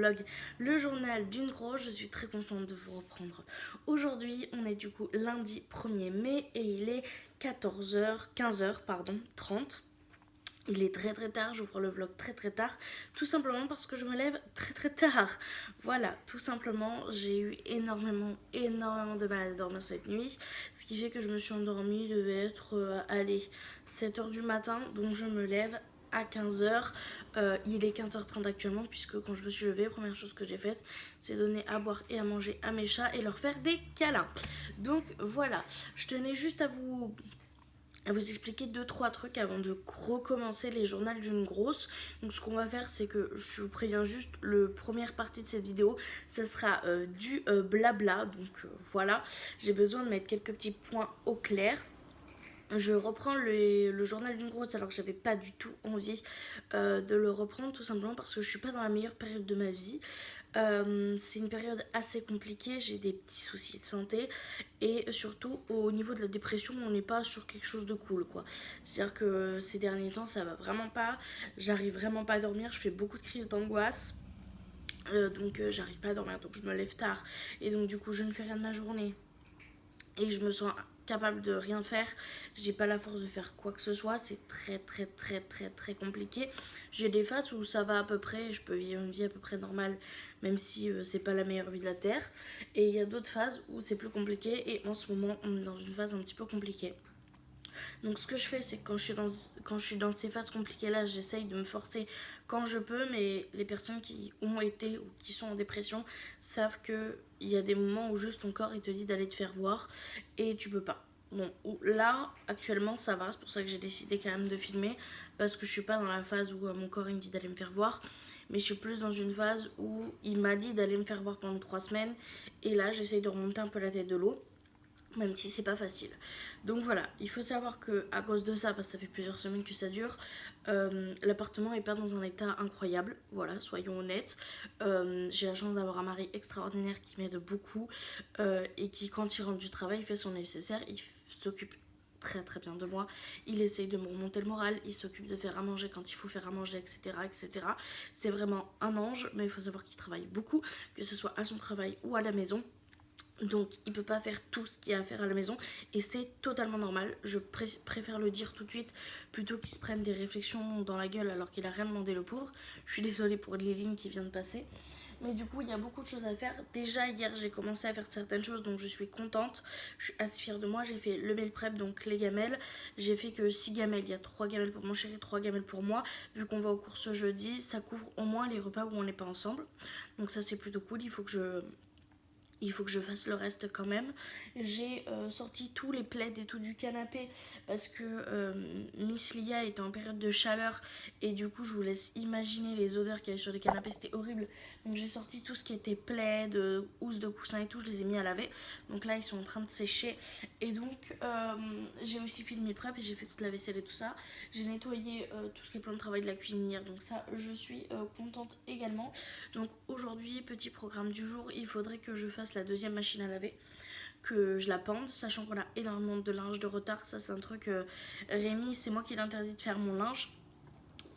vlog Le Journal d'une Grosse. Je suis très contente de vous reprendre aujourd'hui. On est du coup lundi 1er mai et il est 15h pardon, 30. Il est très tard, j'ouvre le vlog très tard, tout simplement parce que je me lève très tard. Voilà, tout simplement, j'ai eu énormément de mal à dormir cette nuit, ce qui fait que je me suis endormie, il devait être, 7h du matin, donc je me lève à 15h. Il est 15h30 actuellement, puisque quand je me suis levée, première chose que j'ai faite, c'est donner à boire et à manger à mes chats et leur faire des câlins. Donc voilà, je tenais juste à vous expliquer 2-3 trucs avant de recommencer les journaux d'une grosse. Donc ce qu'on va faire, c'est que je vous préviens juste, le première partie de cette vidéo, ça sera du blabla. Donc voilà, j'ai besoin de mettre quelques petits points au clair. Je reprends le journal d'une grosse alors que j'avais pas du tout envie de le reprendre, tout simplement parce que je suis pas dans la meilleure période de ma vie. C'est une période assez compliquée, j'ai des petits soucis de santé et surtout au niveau de la dépression, on n'est pas sur quelque chose de cool quoi. C'est-à-dire que ces derniers temps ça va vraiment pas, j'arrive vraiment pas à dormir, je fais beaucoup de crises d'angoisse. Donc j'arrive pas à dormir, donc je me lève tard et donc du coup je ne fais rien de ma journée et je me sens capable de rien faire, j'ai pas la force de faire quoi que ce soit, c'est très compliqué. J'ai des phases où ça va à peu près, je peux vivre une vie à peu près normale, même si c'est pas la meilleure vie de la terre, et il y a d'autres phases où c'est plus compliqué, et en ce moment on est dans une phase un petit peu compliquée. Donc ce que je fais, c'est que quand je suis dans ces phases compliquées là, j'essaye de me forcer quand je peux, mais les personnes qui ont été ou qui sont en dépression savent que il y a des moments où juste ton corps il te dit d'aller te faire voir et tu peux pas. Bon, là actuellement ça va, c'est pour ça que j'ai décidé quand même de filmer, parce que je suis pas dans la phase où mon corps il me dit d'aller me faire voir, mais je suis plus dans une phase où il m'a dit d'aller me faire voir pendant 3 semaines, et là j'essaye de remonter un peu la tête de l'eau, même si c'est pas facile. Donc voilà, il faut savoir que à cause de ça, parce que ça fait plusieurs semaines que ça dure, l'appartement est pas dans un état incroyable, voilà, soyons honnêtes. J'ai la chance d'avoir un mari extraordinaire qui m'aide beaucoup et qui, quand il rentre du travail, fait son nécessaire, il s'occupe très bien de moi, il essaye de me remonter le moral, il s'occupe de faire à manger quand il faut faire à manger, etc. C'est vraiment un ange, mais il faut savoir qu'il travaille beaucoup, que ce soit à son travail ou à la maison. Donc il peut pas faire tout ce qu'il y a à faire à la maison et c'est totalement normal. Je préfère le dire tout de suite plutôt qu'il se prenne des réflexions dans la gueule alors qu'il a rien demandé le pauvre. Je suis désolée pour les lignes qui viennent de passer. Mais du coup il y a beaucoup de choses à faire. Déjà hier j'ai commencé à faire certaines choses, donc je suis contente. Je suis assez fière de moi. J'ai fait le meal prep, donc les gamelles. J'ai fait que 6 gamelles. Il y a 3 gamelles pour mon chéri, 3 gamelles pour moi. Vu qu'on va aux courses jeudi, ça couvre au moins les repas où on n'est pas ensemble. Donc ça c'est plutôt cool. Il faut que je fasse le reste quand même. J'ai sorti tous les plaids et tout du canapé parce que Miss Lia était en période de chaleur et du coup je vous laisse imaginer les odeurs qu'il y avait sur les canapés, c'était horrible. Donc j'ai sorti tout ce qui était plaids, housses de coussins et tout, je les ai mis à laver. Donc là ils sont en train de sécher et donc j'ai aussi fait le meal prep et j'ai fait toute la vaisselle et tout ça. J'ai nettoyé tout ce qui est plan de travail de la cuisinière, donc ça je suis contente également. Donc aujourd'hui, petit programme du jour, il faudrait que je fasse la deuxième machine à laver, que je la pende, sachant qu'on a énormément de linge de retard. Ça c'est un truc, Rémi, c'est moi qui l'interdit de faire mon linge.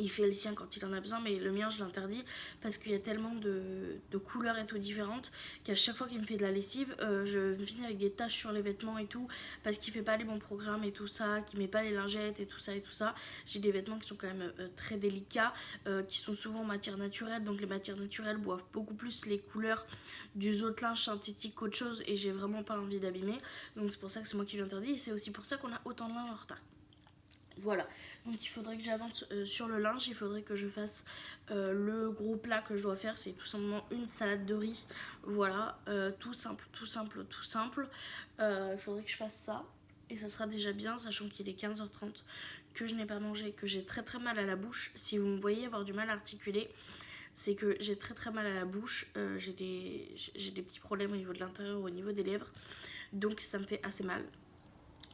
Il fait le sien quand il en a besoin, mais le mien je l'interdis parce qu'il y a tellement de couleurs et tout différentes qu'à chaque fois qu'il me fait de la lessive, je finis avec des taches sur les vêtements et tout parce qu'il fait pas les bons programmes et tout ça, qu'il met pas les lingettes et tout ça. J'ai des vêtements qui sont quand même très délicats, qui sont souvent en matière naturelle, donc les matières naturelles boivent beaucoup plus les couleurs du zottelin synthétique qu'autre chose et j'ai vraiment pas envie d'abîmer. Donc c'est pour ça que c'est moi qui l'interdis et c'est aussi pour ça qu'on a autant de linge en retard. Voilà, donc il faudrait que j'avance sur le linge, il faudrait que je fasse le gros plat que je dois faire, c'est tout simplement une salade de riz. Voilà, tout simple. Il faudrait que je fasse ça et ça sera déjà bien, sachant qu'il est 15h30, que je n'ai pas mangé, que j'ai très mal à la bouche. Si vous me voyez avoir du mal à articuler, c'est que j'ai très mal à la bouche, j'ai des petits problèmes au niveau de l'intérieur, au niveau des lèvres, donc ça me fait assez mal.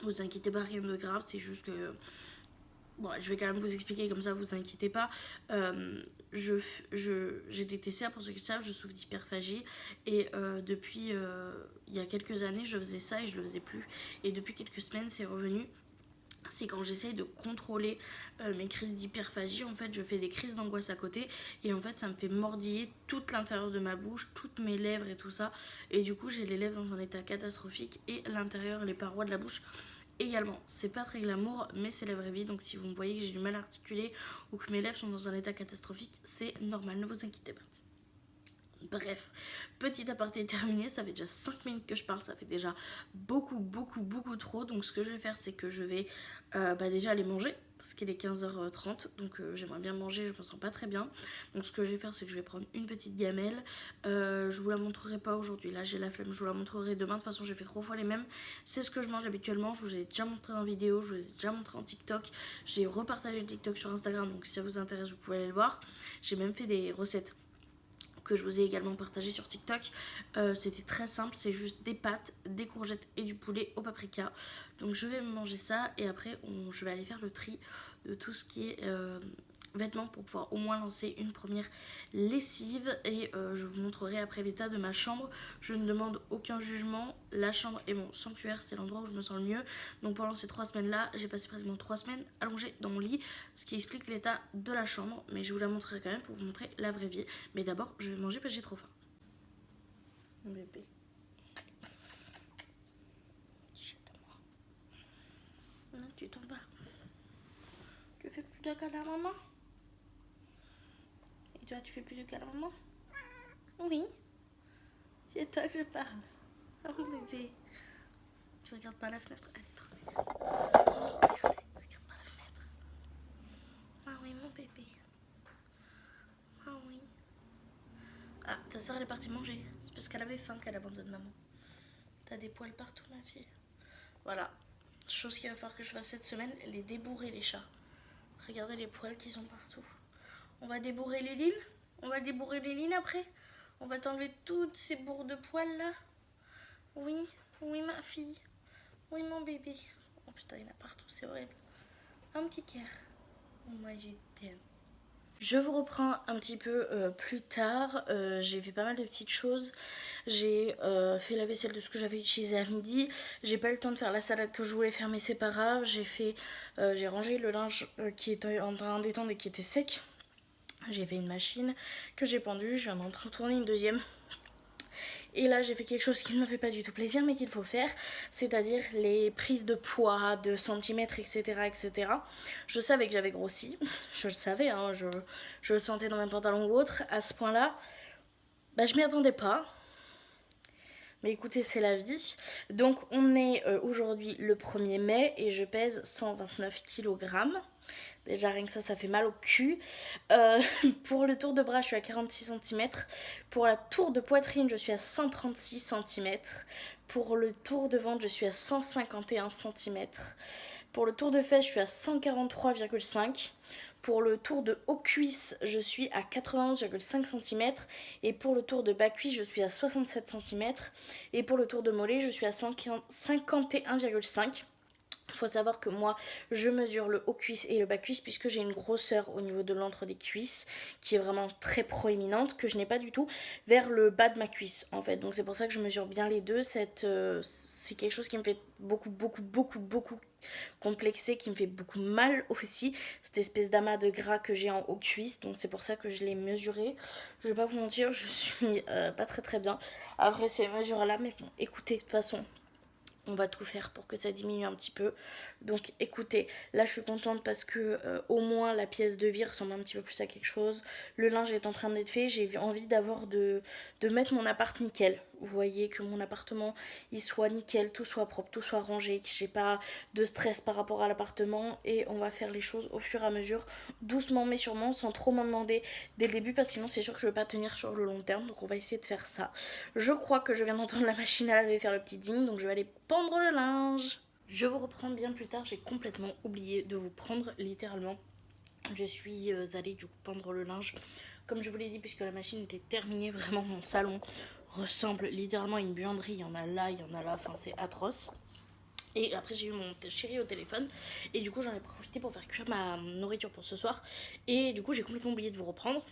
Vous inquiétez pas, rien de grave, c'est juste que bon, je vais quand même vous expliquer comme ça, vous inquiétez pas. J'ai des TCA, pour ceux qui savent, je souffre d'hyperphagie et depuis il y a quelques années je faisais ça et je le faisais plus, et depuis quelques semaines c'est revenu. c'est quand j'essaye de contrôler mes crises d'hyperphagie, en fait je fais des crises d'angoisse à côté et en fait ça me fait mordiller tout l'intérieur de ma bouche, toutes mes lèvres et tout ça, et du coup j'ai les lèvres dans un état catastrophique et l'intérieur, les parois de la bouche également. C'est pas très glamour mais c'est la vraie vie, donc si vous me voyez que j'ai du mal à articuler ou que mes lèvres sont dans un état catastrophique, c'est normal, ne vous inquiétez pas. Bref, petit aparté terminé, ça fait déjà 5 minutes que je parle, ça fait déjà beaucoup trop. Donc ce que je vais faire, c'est que je vais déjà aller manger, parce qu'il est 15h30, donc j'aimerais bien manger, je me sens pas très bien. Donc ce que je vais faire, c'est que je vais prendre une petite gamelle. Je vous la montrerai pas aujourd'hui, là j'ai la flemme, je vous la montrerai demain. De toute façon j'ai fait 3 fois les mêmes, c'est ce que je mange habituellement. Je vous ai déjà montré en vidéo, je vous ai déjà montré en TikTok. J'ai repartagé le TikTok sur Instagram, donc si ça vous intéresse vous pouvez aller le voir. J'ai même fait des recettes que je vous ai également partagé sur TikTok. C'était très simple, c'est juste des pâtes, des courgettes et du poulet au paprika. Donc je vais manger ça et après je vais aller faire le tri de tout ce qui est vêtements pour pouvoir au moins lancer une première lessive. Et je vous montrerai après l'état de ma chambre. Je ne demande aucun jugement, la chambre est mon sanctuaire, c'est l'endroit où je me sens le mieux. Donc pendant ces 3 semaines là, j'ai passé pratiquement 3 semaines allongée dans mon lit, ce qui explique l'état de la chambre. Mais je vous la montrerai quand même pour vous montrer la vraie vie. Mais d'abord je vais manger parce que j'ai trop faim. Mon bébé, non, tu t'en vas. Tu fais plus de câlin à maman? Et toi, tu fais plus de câlin à maman? Oui. C'est toi que je parle. Oh mon bébé. Tu regardes par la fenêtre? Elle est trop belle. Regardez, regarde par la fenêtre. Ah oui, mon bébé. Ah oui. Ah, ta soeur elle est partie manger. C'est parce qu'elle avait faim qu'elle abandonne maman. T'as des poils partout, ma fille. Voilà. Chose qu'il va falloir que je fasse cette semaine, les débourrer les chats. Regardez les poils qui sont partout. On va débourrer les lignes. On va débourrer les lignes après. On va t'enlever toutes ces bourres de poils là. Oui, oui ma fille. Oui mon bébé. Oh putain, il y en a partout, c'est horrible. Un petit cœur. Moi je t'aime. Je vous reprends un petit peu plus tard. J'ai fait pas mal de petites choses. J'ai fait la vaisselle de ce que j'avais utilisé à midi. J'ai pas eu le temps de faire la salade que je voulais faire, mais c'est pas grave. J'ai rangé le linge qui était en train d'étendre et qui était sec. J'ai fait une machine que j'ai pendue. Je viens d'en train de tourner une deuxième. Et là j'ai fait quelque chose qui ne me fait pas du tout plaisir mais qu'il faut faire, c'est-à-dire les prises de poids, de centimètres, etc. Je savais que j'avais grossi, je le savais, hein, je le sentais dans mes pantalons ou autre. À ce point-là, je m'y attendais pas. Mais écoutez, c'est la vie. Donc on est aujourd'hui le 1er mai et je pèse 129 kg. Déjà rien que ça fait mal au cul. Pour le tour de bras, je suis à 46 cm. Pour la tour de poitrine, je suis à 136 cm. Pour le tour de ventre, je suis à 151 cm. Pour le tour de fesses, je suis à 143,5. Pour le tour de haut-cuisse, je suis à 91,5 cm. Et pour le tour de bas-cuisse, je suis à 67 cm. Et pour le tour de mollet, je suis à 51,5. Il faut savoir que moi je mesure le haut cuisse et le bas cuisse puisque j'ai une grosseur au niveau de l'entre des cuisses qui est vraiment très proéminente, que je n'ai pas du tout vers le bas de ma cuisse en fait. Donc c'est pour ça que je mesure bien les deux. C'est quelque chose qui me fait beaucoup complexé, qui me fait beaucoup mal aussi, cette espèce d'amas de gras que j'ai en haut cuisse. Donc c'est pour ça que je l'ai mesuré. Je vais pas vous mentir, je suis pas très bien après ces mesures là, mais bon écoutez, de toute façon on va tout faire pour que ça diminue un petit peu. Donc écoutez, là je suis contente parce que au moins la pièce de vie ressemble un petit peu plus à quelque chose. Le linge est en train d'être fait. J'ai envie de mettre mon appart nickel. Vous voyez, que mon appartement il soit nickel, tout soit propre, tout soit rangé, que j'ai pas de stress par rapport à l'appartement. Et on va faire les choses au fur et à mesure, doucement mais sûrement, sans trop m'en demander dès le début, parce que sinon c'est sûr que je vais pas tenir sur le long terme. Donc on va essayer de faire ça. Je crois que je viens d'entendre la machine à laver faire le petit ding, donc je vais aller pendre le linge. Je vous reprends bien plus tard, j'ai complètement oublié de vous prendre littéralement. Je suis allée du coup pendre le linge, comme je vous l'ai dit, puisque la machine était terminée. Vraiment mon salon ressemble littéralement à une buanderie, il y en a là, il y en a là, enfin c'est atroce. Et après j'ai eu mon chéri au téléphone et du coup j'en ai profité pour faire cuire ma nourriture pour ce soir. Et du coup j'ai complètement oublié de vous reprendre.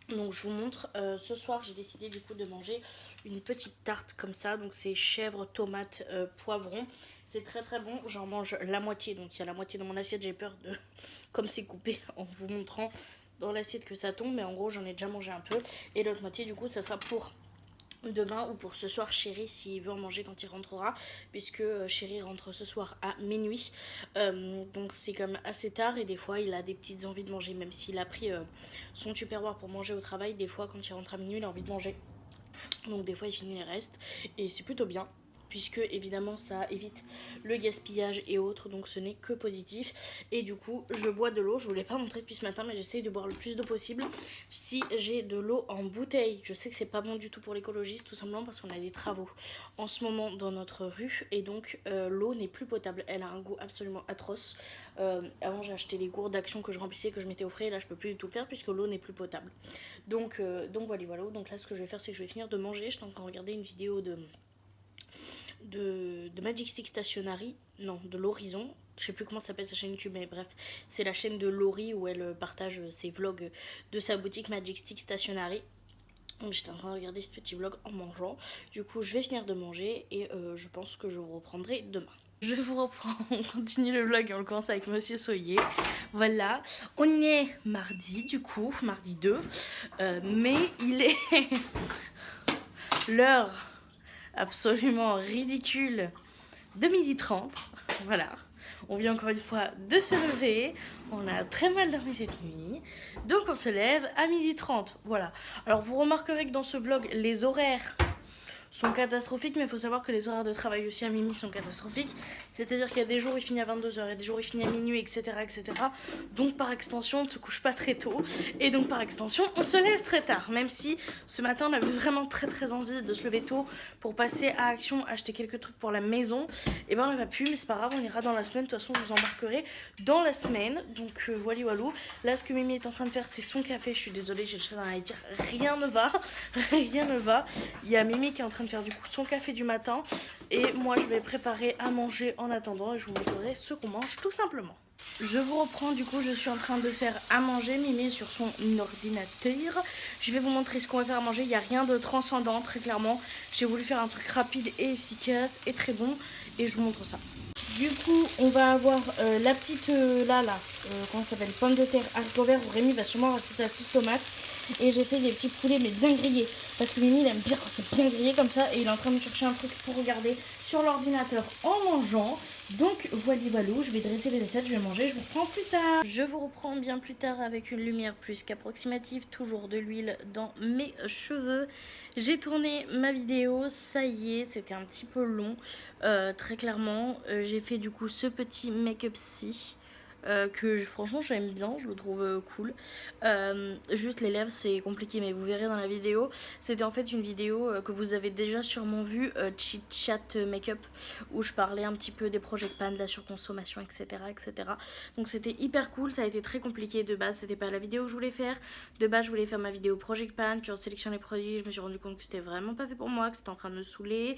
Donc je vous montre, ce soir j'ai décidé du coup de manger une petite tarte comme ça. Donc c'est chèvre, tomate, poivron. C'est très très bon, j'en mange la moitié. Donc il y a la moitié dans mon assiette, j'ai peur de, comme c'est coupé en vous montrant dans l'assiette que ça tombe. Mais en gros j'en ai déjà mangé un peu. Et l'autre moitié du coup ça sera pour demain ou pour ce soir Chéri s'il veut en manger quand il rentrera, puisque Chéri rentre ce soir à minuit, donc c'est quand même assez tard et des fois il a des petites envies de manger, même s'il a pris son tupperware pour manger au travail. Des fois quand il rentre à minuit il a envie de manger, donc des fois il finit les restes et c'est plutôt bien, puisque évidemment ça évite le gaspillage et autres, donc ce n'est que positif. Et du coup je bois de l'eau, je vous l'ai pas montré depuis ce matin mais j'essaye de boire le plus d'eau possible. Si j'ai de l'eau en bouteille, je sais que c'est pas bon du tout pour l'écologiste, tout simplement parce qu'on a des travaux en ce moment dans notre rue et donc l'eau n'est plus potable, elle a un goût absolument atroce. Avant j'ai acheté les gourdes d'Action que je remplissais, que je mettais au frais, et là je peux plus du tout le faire puisque l'eau n'est plus potable. Donc voilà. Donc là ce que je vais faire c'est que je vais finir de manger. Je suis en train de regarder une vidéo de Magic Stick Stationery, non, de l'Horizon. Je sais plus comment s'appelle sa chaîne YouTube, mais bref, c'est la chaîne de Laurie où elle partage ses vlogs de sa boutique Magic Stick Stationery. Donc j'étais en train de regarder ce petit vlog en mangeant. Du coup, je vais finir de manger et je pense que je vous reprendrai demain. Je vous reprends, on continue le vlog et on le commence avec Monsieur Soyer. Voilà, on est mardi du coup, mardi 2, mais il est l'heure absolument ridicule de 12h30. Voilà, on vient encore une fois de se lever, on a très mal dormi cette nuit, donc on se lève à 12h30. Voilà, alors vous remarquerez que dans ce vlog les horaires sont catastrophiques, mais il faut savoir que les horaires de travail aussi à Mimi sont catastrophiques. C'est-à-dire qu'il y a des jours où il finit à 22h, il y a des jours où il finit à minuit, etc., etc. Donc par extension, on ne se couche pas très tôt. Et donc par extension, on se lève très tard. Même si ce matin, on avait vraiment très très envie de se lever tôt pour passer à Action, acheter quelques trucs pour la maison. Et ben on n'a pas pu, mais c'est pas grave, on ira dans la semaine. De toute façon, je vous embarquerai dans la semaine. Donc voilà, walou. Là, ce que Mimi est en train de faire, c'est son café. Je suis désolée, j'ai le chat dans la dire. Rien ne va. Rien ne va. Il y a Mimi qui est en train de faire du coup son café du matin et moi je vais préparer à manger en attendant et je vous montrerai ce qu'on mange tout simplement. Je vous reprends, du coup je suis en train de faire à manger. Mimi est sur son ordinateur. Je vais vous montrer ce qu'on va faire à manger. Il n'y a rien de transcendant, très clairement. J'ai voulu faire un truc rapide et efficace et très bon et je vous montre ça. Du coup on va avoir la petite comment ça s'appelle, pomme de terre, haricots verts. Rémi va sûrement rajouter la sauce tomate. Et j'ai fait des petits poulets mais bien grillés, parce que Mimi il aime bien quand c'est bien grillé comme ça. Et il est en train de chercher un truc pour regarder sur l'ordinateur en mangeant. Donc voilà, je vais dresser les assiettes, je vais manger, je vous reprends plus tard. Je vous reprends bien plus tard avec une lumière plus qu'approximative, toujours de l'huile dans mes cheveux. J'ai tourné ma vidéo, ça y est, c'était un petit peu long, très clairement. J'ai fait du coup ce petit make-up-ci. Que franchement j'aime bien, je le trouve cool. Juste les lèvres c'est compliqué, mais vous verrez dans la vidéo. C'était en fait une vidéo que vous avez déjà sûrement vue, Chit Chat Make-up, où je parlais un petit peu des Project Pan, de la surconsommation, etc. Donc c'était hyper cool, ça a été très compliqué de base, c'était pas la vidéo que je voulais faire. De base je voulais faire ma vidéo Project Pan, puis en sélection les produits, je me suis rendu compte que c'était vraiment pas fait pour moi, que c'était en train de me saouler.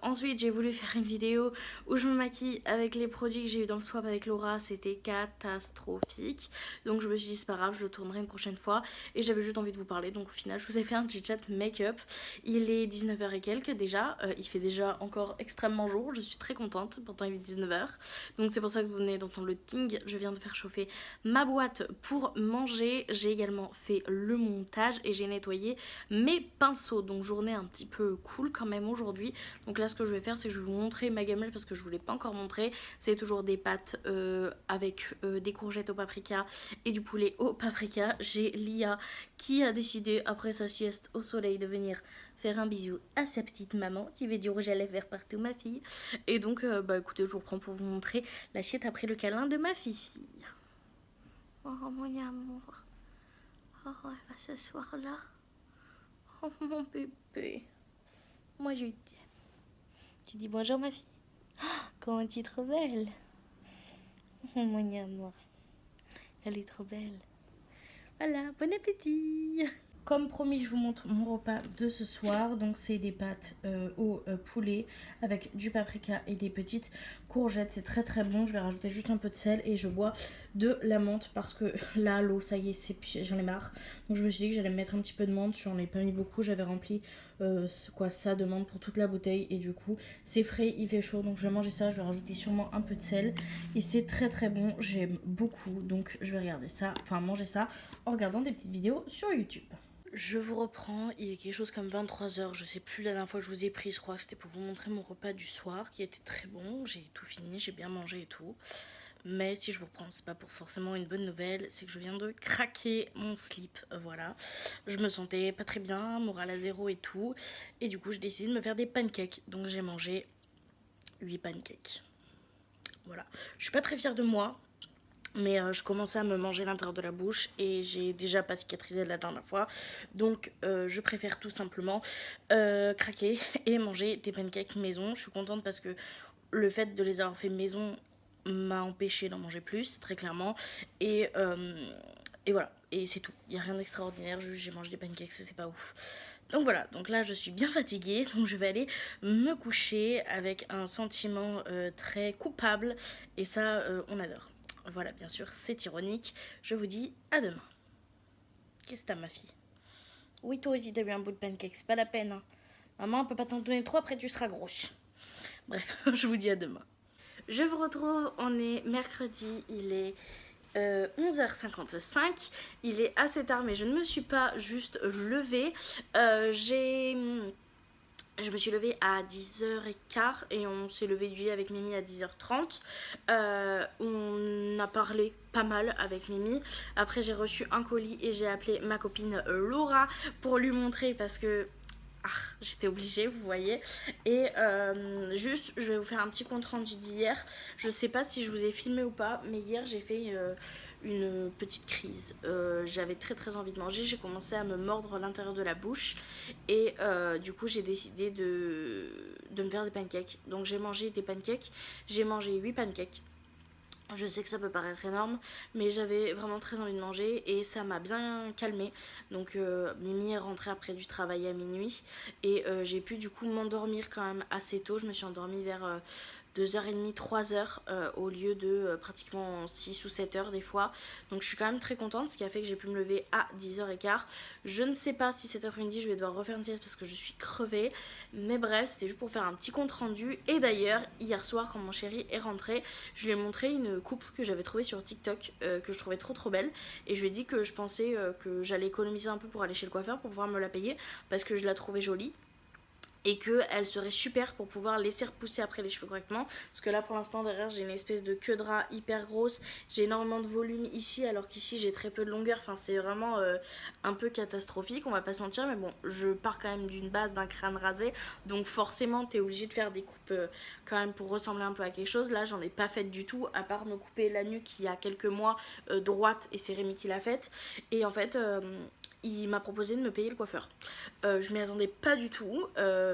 Ensuite j'ai voulu faire une vidéo où je me maquille avec les produits que j'ai eu dans le swap avec Laura, c'était catastrophique. Donc je me suis dit c'est pas grave, je le tournerai une prochaine fois et j'avais juste envie de vous parler. Donc au final je vous ai fait un chit chat make-up. Il est 19h et quelques déjà, il fait déjà encore extrêmement jour, je suis très contente, pourtant il est 19h. Donc c'est pour ça que vous venez d'entendre le ting. Je viens de faire chauffer ma boîte pour manger, j'ai également fait le montage et j'ai nettoyé mes pinceaux. Donc journée un petit peu cool quand même aujourd'hui. Donc là ce que je vais faire c'est que je vais vous montrer ma gamelle parce que je vous l'ai pas encore montré. C'est toujours des pâtes avec des courgettes au paprika et du poulet au paprika. J'ai Lia qui a décidé après sa sieste au soleil de venir faire un bisou à sa petite maman qui veut du rouge à lèvres vert partout, ma fille. Et donc écoutez, je vous reprends pour vous montrer l'assiette après le câlin de ma fille. Oh mon amour, oh elle va s'asseoir là. Oh mon bébé, moi je t'aime. Tu dis bonjour ma fille. Oh, comment tu es trop belle. Oh mon amour, elle est trop belle. Voilà, bon appétit. comme promis, je vous montre mon repas de ce soir. Donc c'est des pâtes au poulet avec du paprika et des petites courgettes. C'est très très bon. Je vais rajouter juste un peu de sel et je bois de la menthe parce que là l'eau ça y est, j'en ai marre. Donc je me suis dit que j'allais me mettre un petit peu de menthe. J'en ai pas mis beaucoup. J'avais rempli ça de menthe pour toute la bouteille et du coup c'est frais, il fait chaud. Donc je vais manger ça. Je vais rajouter sûrement un peu de sel et c'est très très bon. J'aime beaucoup. Donc je vais regarder ça, enfin manger ça en regardant des petites vidéos sur YouTube. Je vous reprends, il est quelque chose comme 23h, je sais plus la dernière fois que je vous ai pris, je crois que c'était pour vous montrer mon repas du soir qui était très bon, j'ai tout fini, j'ai bien mangé et tout. Mais si je vous reprends, c'est pas pour forcément une bonne nouvelle, c'est que je viens de craquer mon slip, voilà. Je me sentais pas très bien, morale à zéro et tout, et du coup j'ai décidé de me faire des pancakes, donc j'ai mangé 8 pancakes. Voilà, je suis pas très fière de moi. Mais je commençais à me manger l'intérieur de la bouche et j'ai déjà pas cicatrisé la dernière fois. Donc je préfère tout simplement craquer et manger des pancakes maison. Je suis contente parce que le fait de les avoir fait maison m'a empêché d'en manger plus, très clairement. Et voilà, et c'est tout. Il n'y a rien d'extraordinaire, juste j'ai mangé des pancakes, c'est pas ouf. Donc voilà, donc là je suis bien fatiguée, donc je vais aller me coucher avec un sentiment très coupable. Et ça, on adore. Voilà, bien sûr, c'est ironique. Je vous dis à demain. Qu'est-ce que t'as, ma fille? Oui, toi aussi, t'as eu un bout de pancake, c'est pas la peine. Hein. Maman, on peut pas t'en donner trop, après tu seras grosse. Bref, je vous dis à demain. Je vous retrouve, on est mercredi, il est 11h55. Il est assez tard, mais je ne me suis pas juste levée. Je me suis levée à 10h15 et on s'est levé du lit avec Mimi à 10h30. On a parlé pas mal avec Mimi. Après, j'ai reçu un colis et j'ai appelé ma copine Laura pour lui montrer parce que j'étais obligée, vous voyez. Et juste, je vais vous faire un petit compte rendu d'hier. Je sais pas si je vous ai filmé ou pas, mais hier j'ai fait une petite crise. J'avais très très envie de manger. J'ai commencé à me mordre l'intérieur de la bouche et du coup j'ai décidé de me faire des pancakes. Donc j'ai mangé des pancakes. J'ai mangé 8 pancakes. Je sais que ça peut paraître énorme, mais j'avais vraiment très envie de manger et ça m'a bien calmée. Donc Mimi est rentrée après du travail à minuit et j'ai pu du coup m'endormir quand même assez tôt. Je me suis endormie vers 2h30, 3h au lieu de pratiquement 6 ou 7h des fois. Donc je suis quand même très contente, ce qui a fait que j'ai pu me lever à 10h15. Je ne sais pas si cet après-midi je vais devoir refaire une sieste parce que je suis crevée. Mais bref, c'était juste pour faire un petit compte rendu. Et d'ailleurs, hier soir quand mon chéri est rentré, je lui ai montré une coupe que j'avais trouvée sur TikTok que je trouvais trop trop belle. Et je lui ai dit que je pensais que j'allais économiser un peu pour aller chez le coiffeur pour pouvoir me la payer parce que je la trouvais jolie. Et qu'elle serait super pour pouvoir laisser repousser après les cheveux correctement. Parce que là pour l'instant derrière j'ai une espèce de queue de rat hyper grosse. J'ai énormément de volume ici alors qu'ici j'ai très peu de longueur. Enfin c'est vraiment un peu catastrophique, on va pas se mentir. Mais bon, je pars quand même d'une base d'un crâne rasé. Donc forcément t'es obligé de faire des coupes quand même pour ressembler un peu à quelque chose. Là j'en ai pas fait du tout, à part me couper la nuque il y a quelques mois droite. Et c'est Rémi qui l'a faite. Et en fait il m'a proposé de me payer le coiffeur. Je m'y attendais pas du tout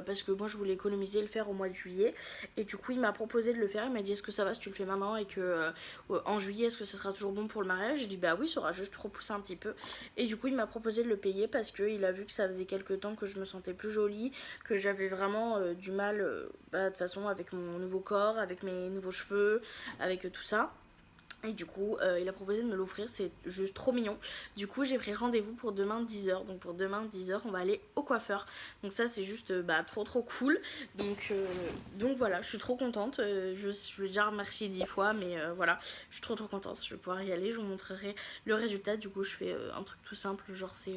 parce que moi je voulais économiser et le faire au mois de juillet. Et du coup il m'a proposé de le faire. Il m'a dit est-ce que ça va si tu le fais maintenant et que en juillet est-ce que ça sera toujours bon pour le mariage. J'ai dit bah oui, ça aura juste repoussé un petit peu. Et du coup il m'a proposé de le payer parce qu'il a vu que ça faisait quelques temps que je me sentais plus jolie, que j'avais vraiment du mal de toute façon avec mon nouveau corps, avec mes nouveaux cheveux, avec tout ça. Et du coup, il a proposé de me l'offrir, c'est juste trop mignon. Du coup, j'ai pris rendez-vous pour demain 10h. Donc pour demain 10h, on va aller au coiffeur. Donc ça, c'est juste trop trop cool. Donc voilà, je suis trop contente. Je vais déjà remercier 10 fois, mais voilà, je suis trop trop contente. Je vais pouvoir y aller, je vous montrerai le résultat. Du coup, je fais un truc tout simple, genre c'est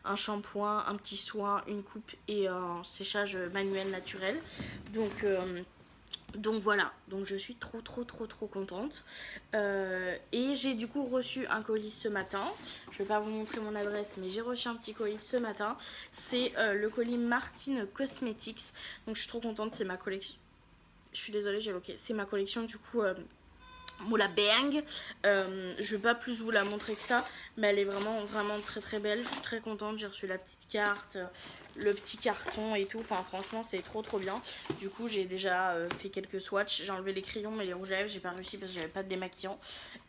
un shampoing, un petit soin, une coupe et un séchage manuel naturel. Donc voilà, donc je suis trop trop trop trop contente et j'ai du coup reçu un colis ce matin. Je vais pas vous montrer mon adresse mais j'ai reçu un petit colis ce matin. C'est le colis Martine Cosmetics. Donc je suis trop contente, c'est ma collection. Je suis désolée, j'ai loqué. C'est ma collection du coup Moula Bang. Je vais pas plus vous la montrer que ça, mais elle est vraiment très très belle. Je suis très contente, j'ai reçu la petite carte, le petit carton et tout. Enfin franchement c'est trop bien. Du coup j'ai déjà fait quelques swatchs. J'ai enlevé les crayons mais les rouges à lèvres j'ai pas réussi parce que j'avais pas de démaquillant.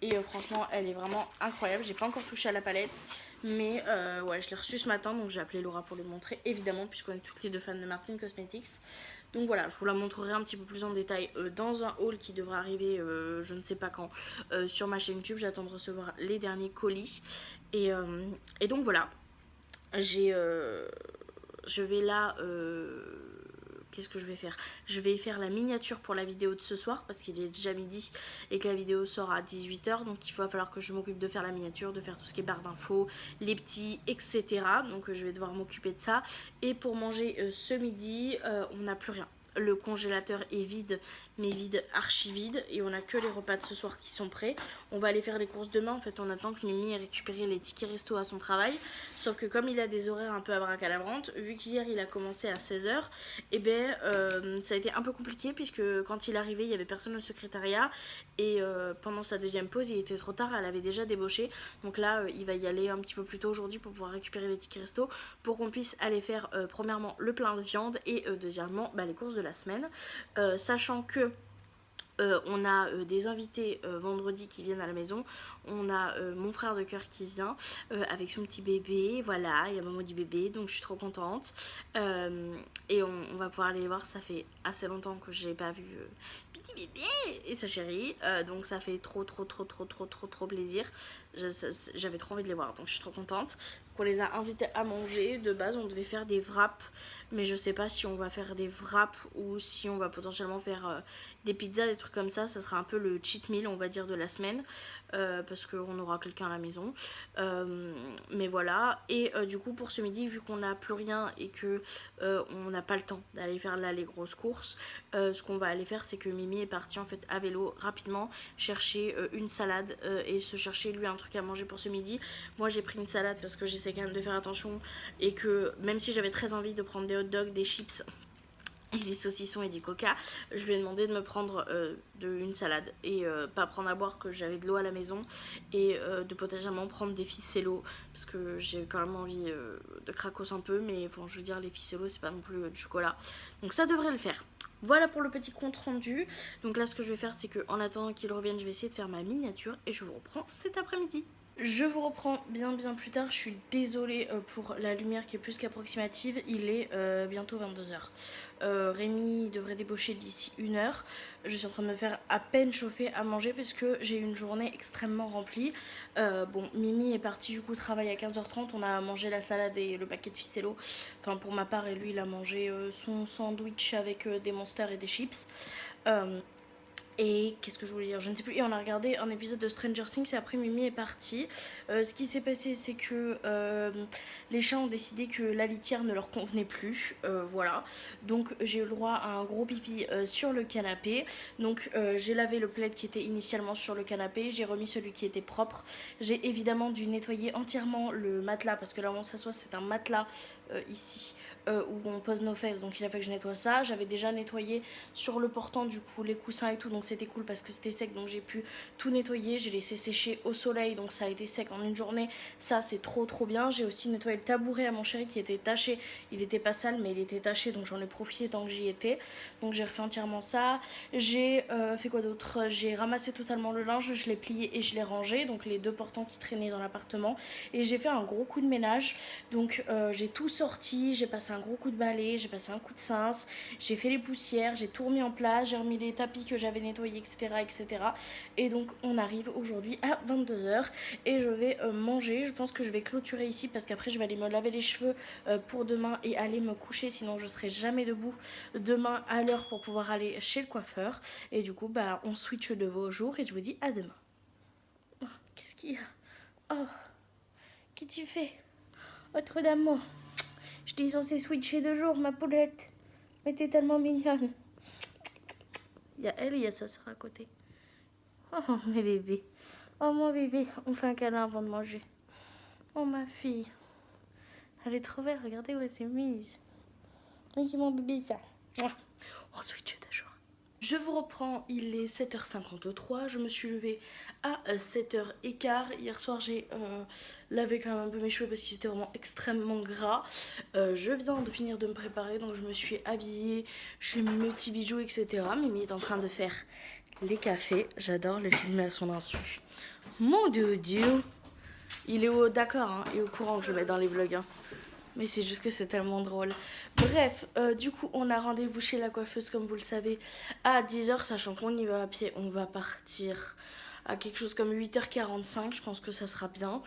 Et franchement elle est vraiment incroyable. J'ai pas encore touché à la palette, mais ouais, je l'ai reçue ce matin, donc j'ai appelé Laura pour lui montrer évidemment, puisqu'on est toutes les deux fans de Martin Cosmetics. Donc voilà, je vous la montrerai un petit peu plus en détail dans un haul qui devrait arriver je ne sais pas quand sur ma chaîne YouTube. J'attends de recevoir les derniers colis. Et donc voilà, je vais là... qu'est-ce que je vais faire? Je vais faire la miniature pour la vidéo de ce soir parce qu'il est déjà midi et que la vidéo sort à 18 h. Donc il va falloir que je m'occupe de faire la miniature, de faire tout ce qui est barre d'infos, les petits, etc. Donc je vais devoir m'occuper de ça. Et pour manger ce midi, on n'a plus rien. Le congélateur est vide, mais vide, archi vide. Et on a que les repas de ce soir qui sont prêts. On va aller faire les courses demain. En fait, on attend que Mimi ait récupéré les tickets resto à son travail. Sauf que comme il a des horaires un peu abracadabrantes, vu qu'hier il a commencé à 16 h, et ben ça a été un peu compliqué puisque quand il est arrivé, il n'y avait personne au secrétariat. Et pendant sa deuxième pause, il était trop tard, elle avait déjà débauché. Donc là, il va y aller un petit peu plus tôt aujourd'hui pour pouvoir récupérer les tickets resto. Pour qu'on puisse aller faire premièrement le plein de viande et deuxièmement les courses de la semaine. Sachant que on a des invités vendredi qui viennent à la maison. On a mon frère de cœur qui vient avec son petit bébé. Voilà, il y a maman du bébé, donc je suis trop contente. Et on va pouvoir aller les voir. Ça fait assez longtemps que je n'ai pas vu petit bébé et sa chérie. Donc ça fait trop plaisir. J'avais trop envie de les voir, donc je suis trop contente. On les a invités à manger. De base, on devait faire des wraps, mais je sais pas si on va faire des wraps ou si on va potentiellement faire des pizzas, des trucs comme ça. Ça sera un peu le cheat meal, on va dire, de la semaine, parce qu'on aura quelqu'un à la maison. Mais voilà. Et du coup, pour ce midi, vu qu'on n'a plus rien et que on n'a pas le temps d'aller faire là les grosses courses, ce qu'on va aller faire, c'est que Mimi est partie en fait à vélo rapidement chercher une salade et se chercher lui un truc à manger pour ce midi. Moi, j'ai pris une salade parce que j'essaie quand même de faire attention et que même si j'avais très envie de prendre des hot dogs, des chips et des saucissons et du coca, je lui ai demandé de me prendre une salade et pas prendre à boire, que j'avais de l'eau à la maison, et de potentiellement prendre des ficello parce que j'ai quand même envie de cracos un peu, mais bon, je veux dire, les ficello c'est pas non plus du chocolat, donc ça devrait le faire. Voilà pour le petit compte rendu. Donc là, ce que je vais faire, c'est que en attendant qu'il revienne, je vais essayer de faire ma miniature et je vous reprends cet après-midi. Je vous reprends bien plus tard. Je suis désolée pour la lumière qui est plus qu'approximative. Il est bientôt 22 h. Rémi devrait débaucher d'ici 1 heure. Je suis en train de me faire à peine chauffer à manger parce que j'ai eu une journée extrêmement remplie. Bon, Mimi est partie du coup travail à 15 h 30. On a mangé la salade et le paquet de ficello. Enfin, pour ma part, et lui, il a mangé son sandwich avec des monsters et des chips. Et qu'est-ce que je voulais dire? Je ne sais plus. Et on a regardé un épisode de Stranger Things et après Mimi est partie. Ce qui s'est passé, c'est que les chats ont décidé que la litière ne leur convenait plus. Voilà. Donc j'ai eu le droit à un gros pipi sur le canapé. Donc j'ai lavé le plaid qui était initialement sur le canapé. J'ai remis celui qui était propre. J'ai évidemment dû nettoyer entièrement le matelas parce que là où on s'assoit, c'est un matelas ici. Où on pose nos fesses, donc il a fallu que je nettoie ça. J'avais déjà nettoyé sur le portant du coup les coussins et tout, donc c'était cool parce que c'était sec, donc j'ai pu tout nettoyer. J'ai laissé sécher au soleil, donc ça a été sec en une journée. Ça c'est trop bien. J'ai aussi nettoyé le tabouret à mon chéri qui était taché. Il était pas sale mais il était taché, donc j'en ai profité tant que j'y étais. Donc j'ai refait entièrement ça. J'ai fait quoi d'autre? J'ai ramassé totalement le linge, je l'ai plié et je l'ai rangé, donc les deux portants qui traînaient dans l'appartement. Et j'ai fait un gros coup de ménage, donc j'ai tout sorti. J'ai passé un gros coup de balai, j'ai passé un coup de cince, j'ai fait les poussières, j'ai tout remis en place, j'ai remis les tapis que j'avais nettoyés, etc. Et donc on arrive aujourd'hui à 22 h et je vais manger. Je pense que je vais clôturer ici parce qu'après je vais aller me laver les cheveux pour demain et aller me coucher, sinon je serai jamais debout demain à l'heure pour pouvoir aller chez le coiffeur. Et du coup on switch de vos jours et je vous dis à demain. Oh, qu'est-ce qu'il y a? Oh, qu'est-ce que tu fais? Oh, trop d'amour. Je t'ai censé switcher 2 jours, ma poulette. Mais t'es tellement mignonne. Il y a elle et il y a sa soeur à côté. Oh, mes bébés. Oh, mon bébé. On fait un câlin avant de manger. Oh, ma fille. Elle est trop belle. Regardez où elle s'est mise. Oui, mon bébé, ça. On switch 2 jours. Je vous reprends, il est 7h53, je me suis levée à 7h15. Hier soir j'ai lavé quand même un peu mes cheveux parce qu'ils étaient vraiment extrêmement gras. Je viens de finir de me préparer, donc je me suis habillée, j'ai mis mes petits bijoux, etc. Mimi est en train de faire les cafés, j'adore le filmer à son insu. Mon doudou, il est d'accord, hein, il est au courant que je le mets dans les vlogs. Hein. Mais c'est juste que c'est tellement drôle. Bref, du coup, on a rendez-vous chez la coiffeuse, comme vous le savez, à 10h, sachant qu'on y va à pied. On va partir à quelque chose comme 8h45, je pense que ça sera bien.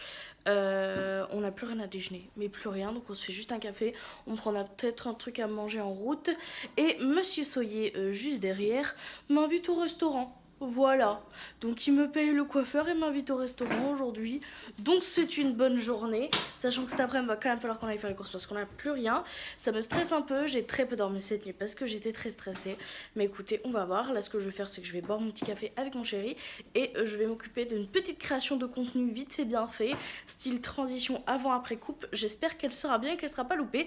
On n'a plus rien à déjeuner, mais plus rien, donc on se fait juste un café. On prendra peut-être un truc à manger en route. Et Monsieur Soyer, juste derrière, m'invite au restaurant. Voilà, donc il me paye le coiffeur et m'invite au restaurant aujourd'hui. Donc c'est une bonne journée, sachant que cet après-midi va quand même falloir qu'on aille faire les courses parce qu'on n'a plus rien. Ça me stresse un peu, j'ai très peu dormi cette nuit parce que j'étais très stressée. Mais écoutez, on va voir. Là ce que je vais faire c'est que je vais boire mon petit café avec mon chéri et je vais m'occuper d'une petite création de contenu vite fait bien fait, style transition avant-après coupe. J'espère qu'elle sera bien et qu'elle sera pas loupée,